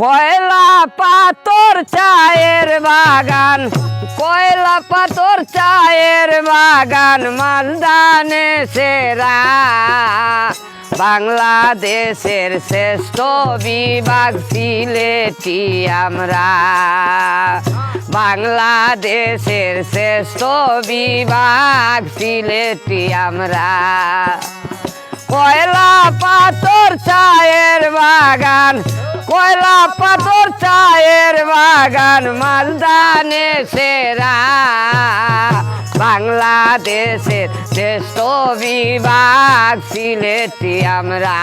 কয়লা পাথর চায়ের বাগান, কয়লা পাথর চায়ের বাগান, মালদানে সেরা। বাংলাদেশের শ্রেষ্ঠ বিভাগ সিলেটি আমরা, বাংলাদেশের শ্রেষ্ঠ বিভাগ সিলেটি আমরা। কয়লা পাথর চায়ের বাগান, কয়লা পাথর চায়ের বাগান, মালদানে সেরা। বাংলাদেশের শ্রেষ্ঠ বিভাগ সিলেটি আমরা,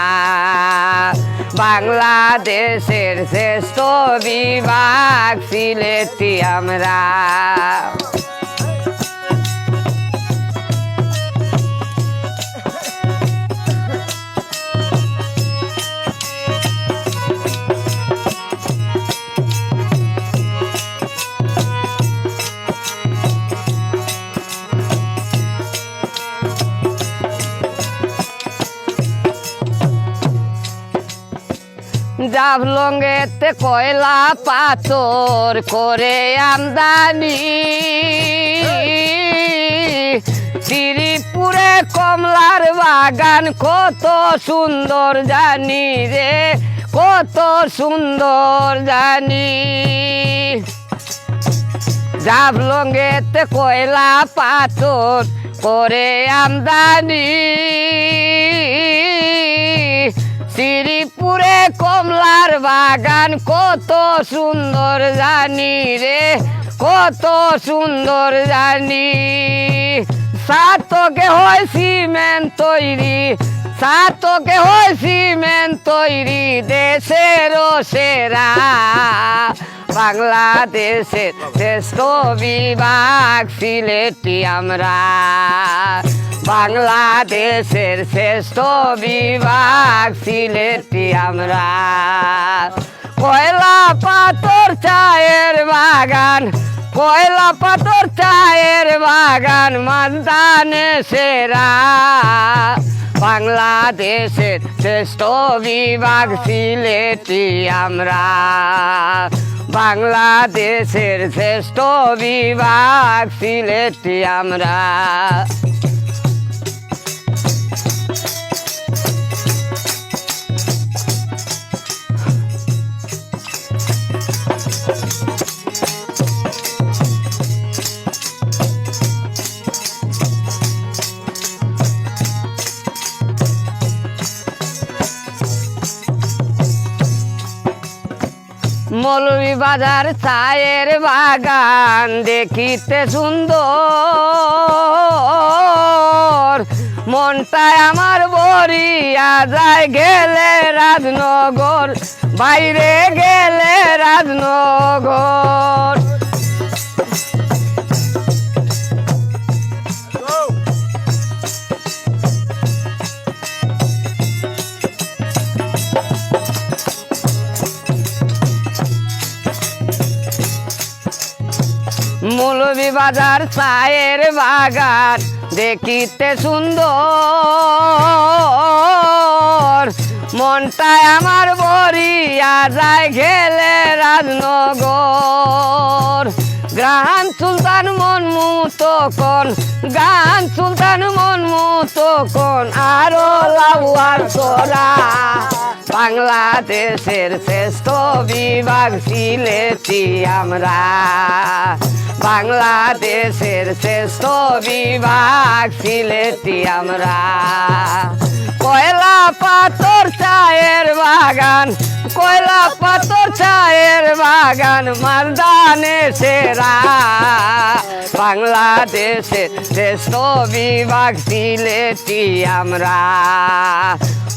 বাংলাদেশের শ্রেষ্ঠ বিভাগ সিলেটি আমরা। জাফলংয়েতে কয়লা পাথর করে আমদানি, শ্রীপুরে কমলার বাগান কত সুন্দর জানি রে, কত সুন্দর জানি। জাফলংয়েতে কয়লা পাথর করে আমদানি, শ্রীপুরে কমলার বাগান কত সুন্দর জানি রে, কত সুন্দর জানি। সাতকে হয় সিমেন্ট তৈরি, সাতকে হয় সিমেন্ট তৈরি, দেশের সেরা। বাংলাদেশের শ্রেষ্ঠ বিভাগ সিলেটি আমরা, বাংলাদেশের শ্রেষ্ঠ বিভাগ সিলেটি আমরা। কয়লা পাথর চায়ের বাগান, কয়লা পাথর চায়ের বাগান, মালদানে সেরা। বাংলাদেশের শ্রেষ্ঠ বিভাগ সিলেটি আমরা, বাংলাদেশের শ্রেষ্ঠ বিভাগ সিলেটি আমরা। মৌলভীবাজার চায়ের বাগান দেখিতে সুন্দর, মনটায় আমার ভরিয়া যায় গেলে রাজনগর, বাইরে গেলে রাজনগর। মৌলভীবাজার চায়ের বাগান দেখিতে সুন্দর, মনটায় আমার ভরিয়া যায় গেলে রাজনগর। গান সুলতান মন মুতকন, গান সুলতান মন মুতকন, আরো লাউয়ার তোরা। বাংলাদেশের শ্রেষ্ঠ বিভাগ সিলেটি আমরা, বাংলাদেশের শ্রেষ্ঠ বিভাগ সিলেটি আমরা। কয়লা পাথর চায়ের বাগান, কয়লা পাথর চায়ের বাগান, মালদানে সেরা। বাংলাদেশের শ্রেষ্ঠ বিভাগ সিলেটি আমরা,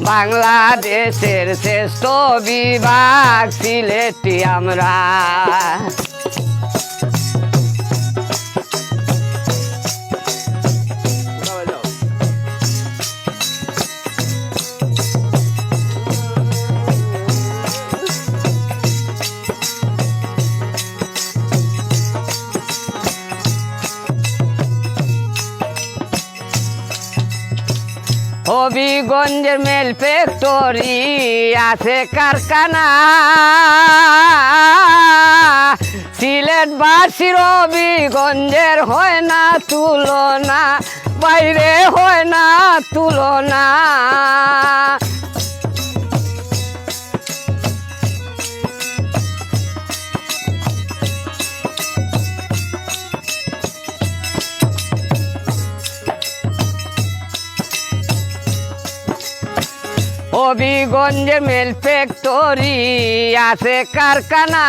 বাংলাদেশের শ্রেষ্ঠ বিভাগ সিলেটি আমরা। হবিগঞ্জের মেল ফ্যাক্টরি আছে কারখানা, বাসী রবিগঞ্জের হয় না তুলনা, বাইরে হয় না তুলনা। হবিগঞ্জে মেল ফ্যাক্টরি আছে কারখানা,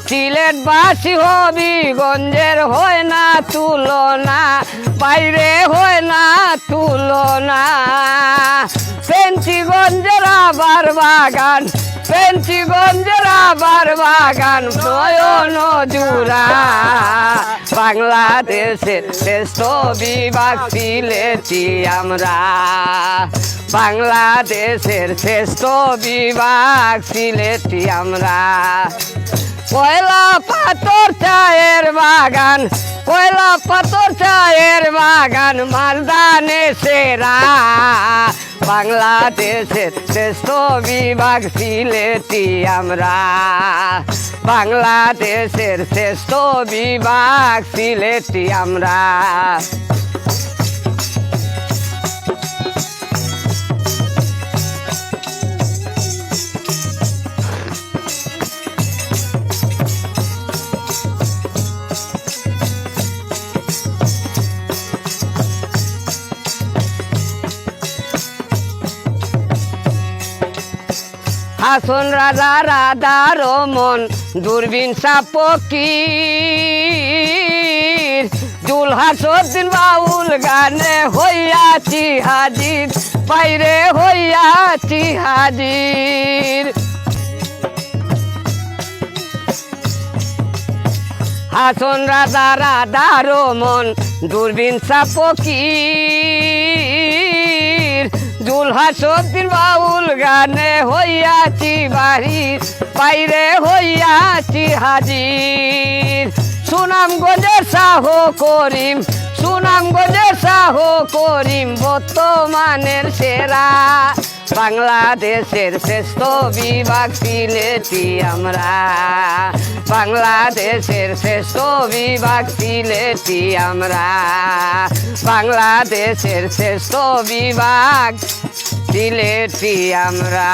সিলেটবাসী হবিগঞ্জের হয় না তুলনা, বাইরে হয় না তুলনা। ফেঞ্চিগঞ্জের আবার বাগান, ফেঞ্চিগঞ্জের আবার বাগান নয়ন জুড়া। বাংলাদেশের শ্রেষ্ঠ বিভাগ সিলেটি আমরা, বাংলাদেশের শ্রেষ্ঠ বিভাগ সিলেটি আমরা। কয়লা পাথর চায়ের বাগান, কয়লা পাথর চায়ের বাগান মালদানে সেরা। বাংলাদেশের শ্রেষ্ঠ বিভাগ সিলেটি আমরা, বাংলাদেশের শ্রেষ্ঠ বিভাগ সিলেটি আমরা। হাসন রাজা রাধা রমন দূরবীন সাপকির, জুলহাসুদ্দিন বাউল গানে হইয়াছি হাজির, বাইরে হইয়াছি হাজির। হাসন রাজা রাধা রমন দূরবীন সাপকির, জুলহাসুদ্দিন বাউল গানে হইয়াছি বাহির, বাইরে হইয়াছি হাজির। সুনামগঞ্জের শাহ করিম, সুনামগঞ্জের শাহ করিম বর্তমানের সেরা। বাংলাদেশের শ্রেষ্ঠ বিভাগ সিলেটি আমরা, বাংলাদেশের শ্রেষ্ঠ বিভাগ সিলেটি আমরা, বাংলাদেশের শ্রেষ্ঠ বিভাগ সিলেটি আমরা।